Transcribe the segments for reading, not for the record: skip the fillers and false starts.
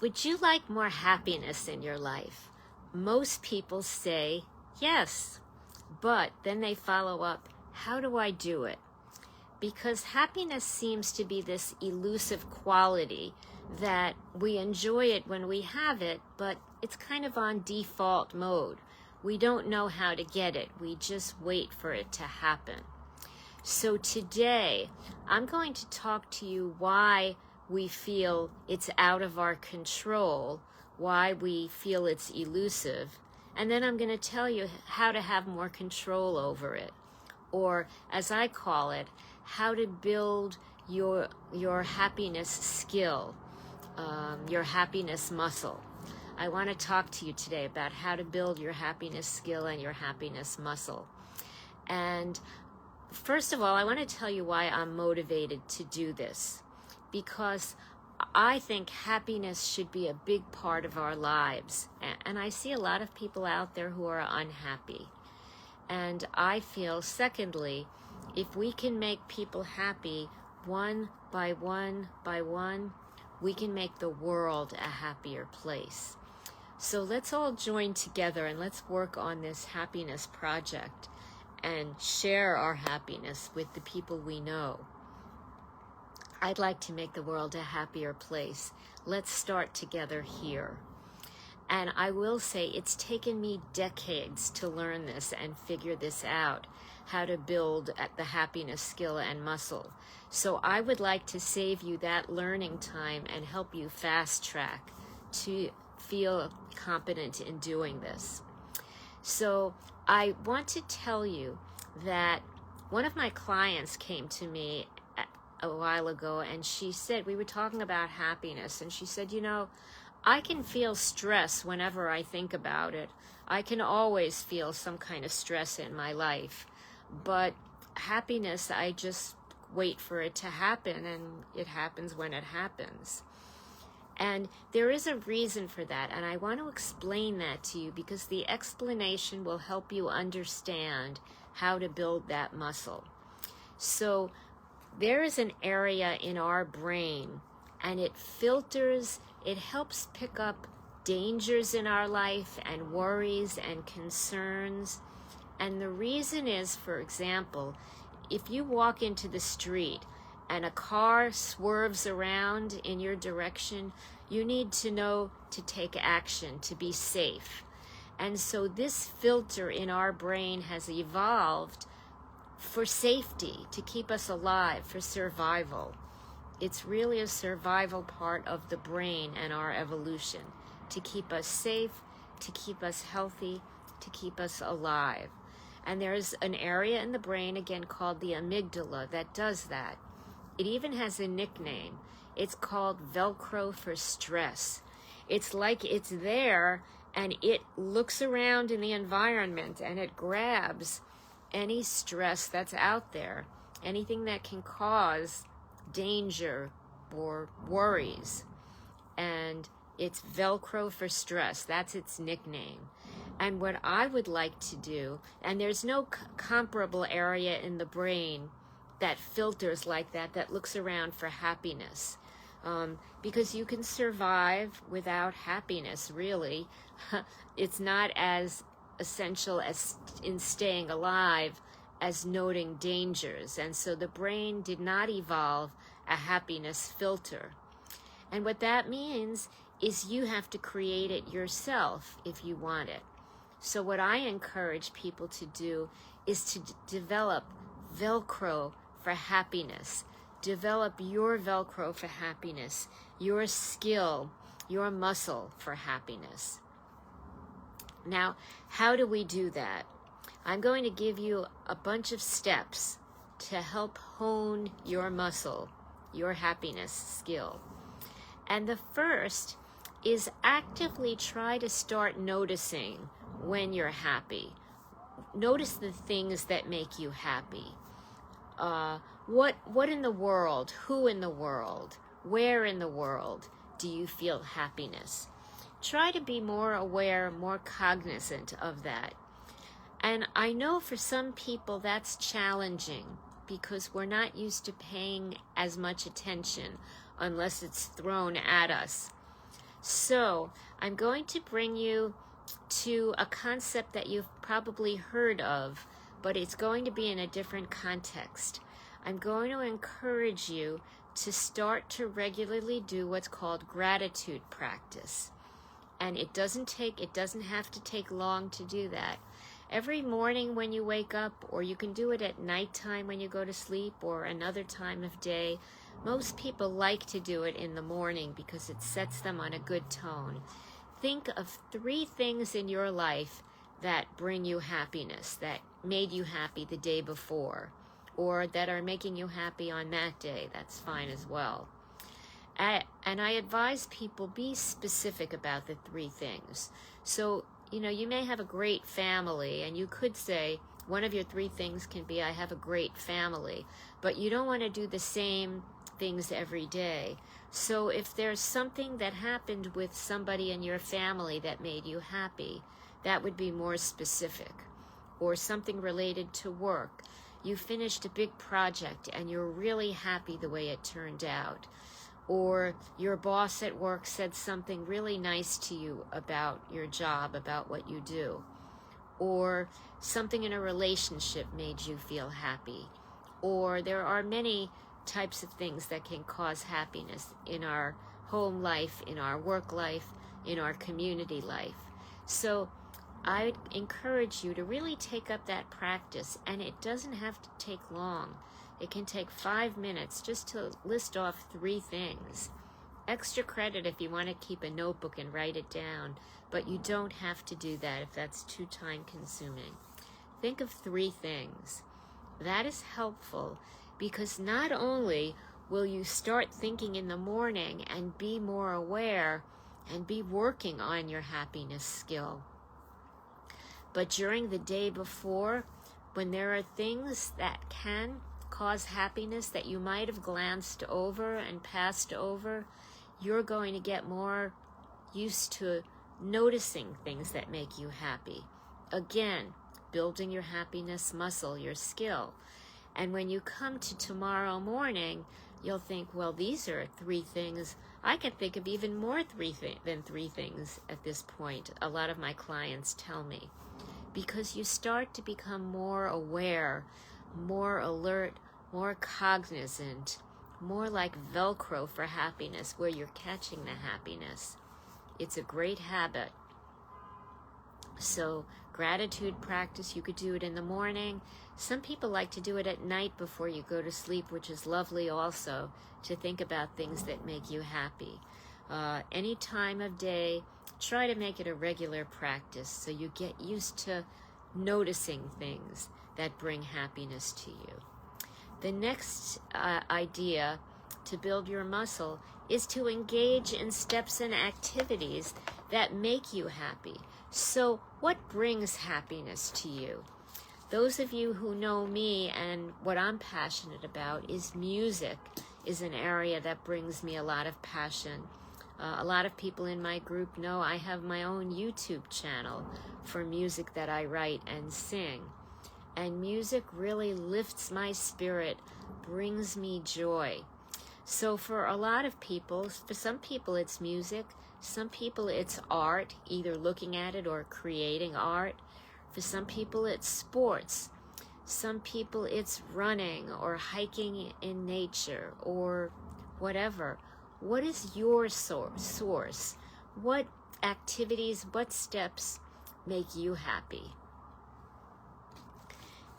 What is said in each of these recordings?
Would you like more happiness in your life? Most people say yes, but then they follow up, how do I do it? Because happiness seems to be this elusive quality that we enjoy it when we have it, but it's kind of on default mode. We don't know how to get it. We just wait for it to happen. So today, I'm going to talk to you why we feel it's out of our control, why we feel it's elusive, and then I'm going to tell you how to have more control over it, or as I call it, how to build your happiness skill, your happiness muscle. I want to talk to you today about how to build your happiness skill and your happiness muscle. And first of all, I want to tell you why I'm motivated to do this, because I think happiness should be a big part of our lives. And I see a lot of people out there who are unhappy. And I feel, secondly, if we can make people happy one by one by one, we can make the world a happier place. So let's all join together and let's work on this happiness project and share our happiness with the people we know. I'd like to make the world a happier place. Let's start together here. And I will say it's taken me decades to learn this and figure this out, how to build the happiness skill and muscle. So I would like to save you that learning time and help you fast track to feel competent in doing this. So I want to tell you that one of my clients came to me a while ago, and she said, we were talking about happiness, and she said, I can feel stress whenever I think about it. I can always feel some kind of stress in my life, but happiness, I just wait for it to happen, and it happens when it happens. And there is a reason for that, and I want to explain that to you because the explanation will help you understand how to build that muscle. So there is an area in our brain, and it filters, it helps pick up dangers in our life and worries and concerns. And the reason is, for example, if you walk into the street and a car swerves around in your direction, you need to know to take action, to be safe. And so this filter in our brain has evolved for safety, to keep us alive, for survival. It's really a survival part of the brain and our evolution, to keep us safe, to keep us healthy, to keep us alive. And there's an area in the brain, again, called the amygdala that does that. It even has a nickname. It's called Velcro for stress. It's like it's there and it looks around in the environment and it grabs any stress that's out there, anything that can cause danger or worries. And it's Velcro for stress. That's its nickname. And what I would like to do, and there's no comparable area in the brain that filters like that, that looks around for happiness. Because you can survive without happiness, really. It's not as essential as in staying alive as noting dangers. And so the brain did not evolve a happiness filter. And what that means is you have to create it yourself if you want it. So what I encourage people to do is to develop Velcro for happiness. Develop your Velcro for happiness, your skill, your muscle for happiness. Now, how do we do that? I'm going to give you a bunch of steps to help hone your muscle, your happiness skill. And the first is actively try to start noticing when you're happy. Notice the things that make you happy. What in the world, who in the world, where in the world do you feel happiness? Try to be more aware, more cognizant of that. And I know for some people that's challenging because we're not used to paying as much attention unless it's thrown at us. So I'm going to bring you to a concept that you've probably heard of, but it's going to be in a different context. I'm going to encourage you to start to regularly do what's called gratitude practice. And it doesn't have to take long to do that. Every morning when you wake up, or you can do it at nighttime when you go to sleep, or another time of day. Most people like to do it in the morning because it sets them on a good tone. Think of 3 things in your life that bring you happiness, that made you happy the day before, or that are making you happy on that day. That's fine as well. And I advise people be specific about the 3 things. So, you may have a great family, and you could say one of your 3 things can be, I have a great family, but you don't want to do the same things every day. So if there's something that happened with somebody in your family that made you happy, that would be more specific. Or something related to work. You finished a big project and you're really happy the way it turned out. Or your boss at work said something really nice to you about your job, about what you do. Or something in a relationship made you feel happy. Or there are many types of things that can cause happiness in our home life, in our work life, in our community life. So I would encourage you to really take up that practice, and it doesn't have to take long. It can take 5 minutes just to list off 3 things. Extra credit if you want to keep a notebook and write it down, but you don't have to do that if that's too time consuming. Think of 3 things. That is helpful because not only will you start thinking in the morning and be more aware and be working on your happiness skill, but during the day before, when there are things that can cause happiness that you might have glanced over and passed over, you're going to get more used to noticing things that make you happy. Again, building your happiness muscle, your skill. And when you come to tomorrow morning, you'll think, well, these are 3 things. I can think of even more than 3 things at this point. A lot of my clients tell me. Because you start to become more aware, more alert, more cognizant, more like Velcro for happiness, where you're catching the happiness. It's a great habit. So gratitude practice, you could do it in the morning. Some people like to do it at night before you go to sleep, which is lovely also, to think about things that make you happy. Any time of day, try to make it a regular practice so you get used to noticing things that bring happiness to you. The next idea to build your muscle is to engage in steps and activities that make you happy. So what brings happiness to you? Those of you who know me and what I'm passionate about is music is an area that brings me a lot of passion. A lot of people in my group know I have my own YouTube channel for music that I write and sing. And music really lifts my spirit, brings me joy. So for a lot of people, for some people it's music, some people it's art, either looking at it or creating art. For some people it's sports. Some people it's running or hiking in nature or whatever. What is your source? What activities, what steps make you happy?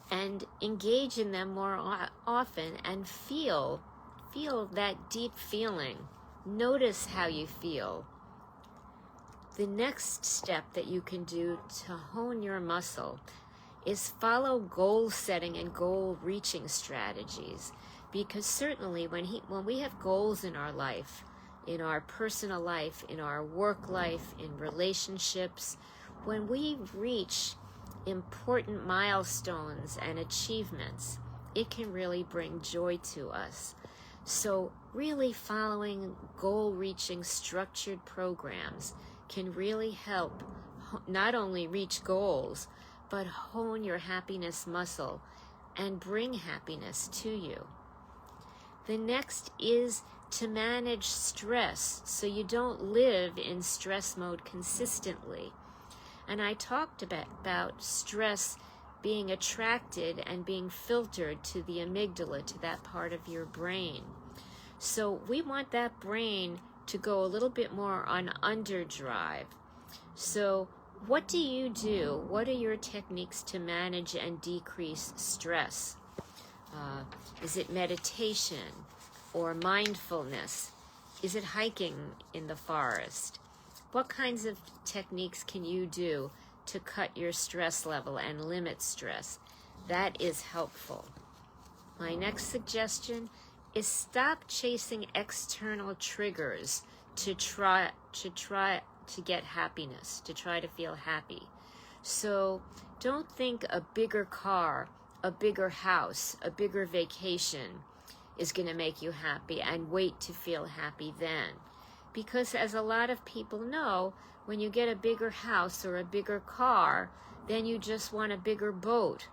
And engage in them more often and feel that deep feeling. Notice how you feel. The next step that you can do to hone your muscle is follow goal setting and goal reaching strategies. Because certainly when we have goals in our life, in our personal life, in our work life, in relationships, when we reach important milestones and achievements, it can really bring joy to us. So really following goal-reaching structured programs can really help not only reach goals, but hone your happiness muscle and bring happiness to you. The next is to manage stress so you don't live in stress mode consistently. And I talked about stress being attracted and being filtered to the amygdala, to that part of your brain. So we want that brain to go a little bit more on underdrive. So what do you do? What are your techniques to manage and decrease stress? Is it meditation or mindfulness? Is it hiking in the forest? What kinds of techniques can you do to cut your stress level and limit stress? That is helpful. My next suggestion is stop chasing external triggers to try to get happiness, to try to feel happy. So don't think a bigger car, a bigger house, a bigger vacation is going to make you happy and wait to feel happy then. Because as a lot of people know, when you get a bigger house or a bigger car, then you just want a bigger boat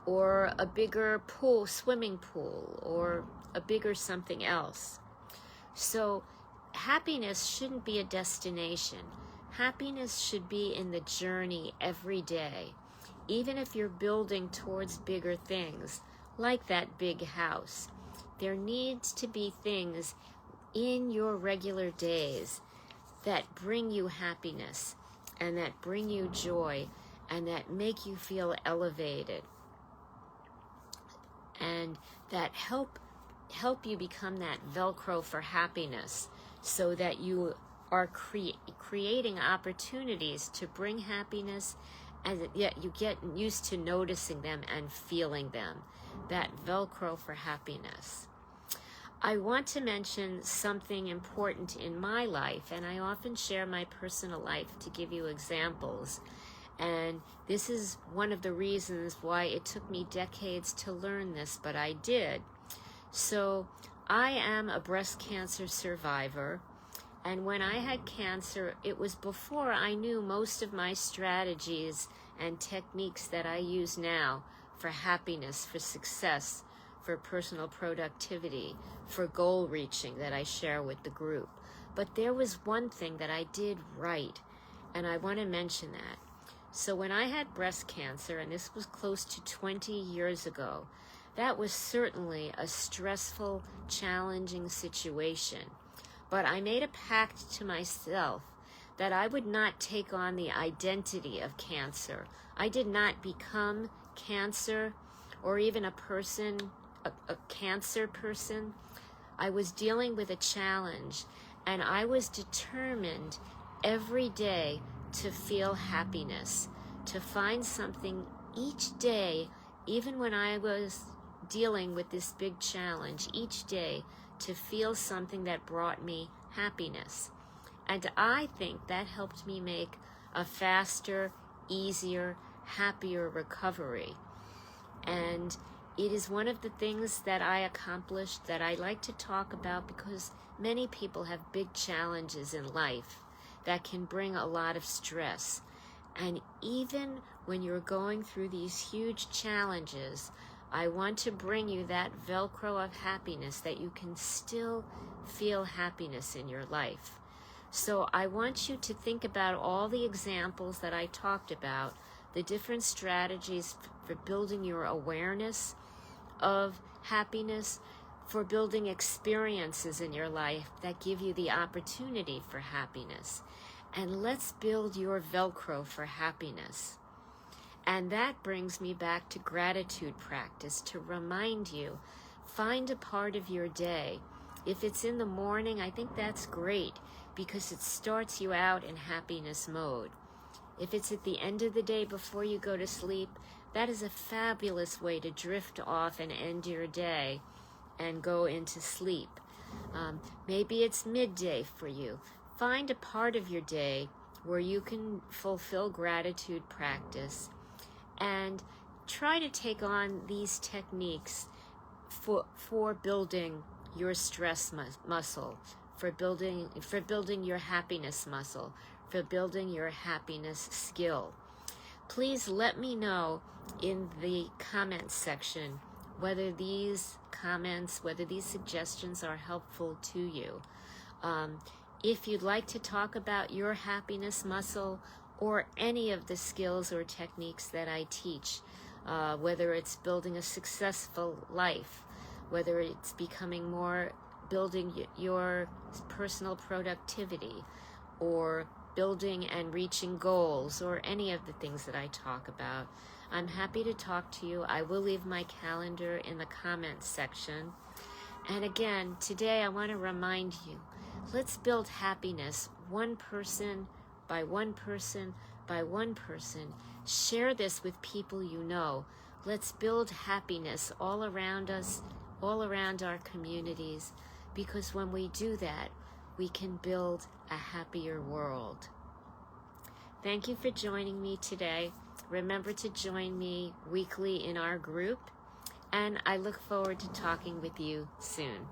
or a bigger pool, swimming pool, or a bigger something else. So happiness shouldn't be a destination. Happiness should be in the journey every day. Even if you're building towards bigger things, like that big house, there needs to be things in your regular days that bring you happiness and that bring you joy and that make you feel elevated and that help you become that Velcro for happiness, so that you are creating opportunities to bring happiness, and yet you get used to noticing them and feeling them. That Velcro for happiness. I want to mention something important in my life, and I often share my personal life to give you examples. And this is one of the reasons why it took me decades to learn this, but I did. So I am a breast cancer survivor, and when I had cancer, it was before I knew most of my strategies and techniques that I use now for happiness, for success, for personal productivity, for goal reaching that I share with the group. But there was one thing that I did right, and I want to mention that. So when I had breast cancer, and this was close to 20 years ago, that was certainly a stressful, challenging situation. But I made a pact to myself that I would not take on the identity of cancer. I did not become cancer or even a cancer person. I was dealing with a challenge, and I was determined every day to feel happiness, to find something each day, even when I was dealing with this big challenge, each day to feel something that brought me happiness. And I think that helped me make a faster, easier, happier recovery. And it is one of the things that I accomplished that I like to talk about, because many people have big challenges in life that can bring a lot of stress. And even when you're going through these huge challenges, I want to bring you that Velcro of happiness, that you can still feel happiness in your life. So I want you to think about all the examples that I talked about, the different strategies for building your awareness of happiness, for building experiences in your life that give you the opportunity for happiness. And let's build your Velcro for happiness. And that brings me back to gratitude practice, to remind you, find a part of your day. If it's in the morning, I think that's great, because it starts you out in happiness mode. If it's at the end of the day before you go to sleep, that is a fabulous way to drift off and end your day and go into sleep. Maybe it's midday for you. Find a part of your day where you can fulfill gratitude practice, and try to take on these techniques for building your stress muscle, for building your happiness muscle, for building your happiness skill. Please let me know in the comments section whether these comments, whether these suggestions are helpful to you. If you'd like to talk about your happiness muscle or any of the skills or techniques that I teach, whether it's building a successful life, whether it's building your personal productivity, or building and reaching goals, or any of the things that I talk about, I'm happy to talk to you. I will leave my calendar in the comments section. And again, today I want to remind you, let's build happiness one person by one person by one person. Share this with people you know. Let's build happiness all around us, all around our communities, because when we do that, we can build a happier world. Thank you for joining me today. Remember to join me weekly in our group, and I look forward to talking with you soon.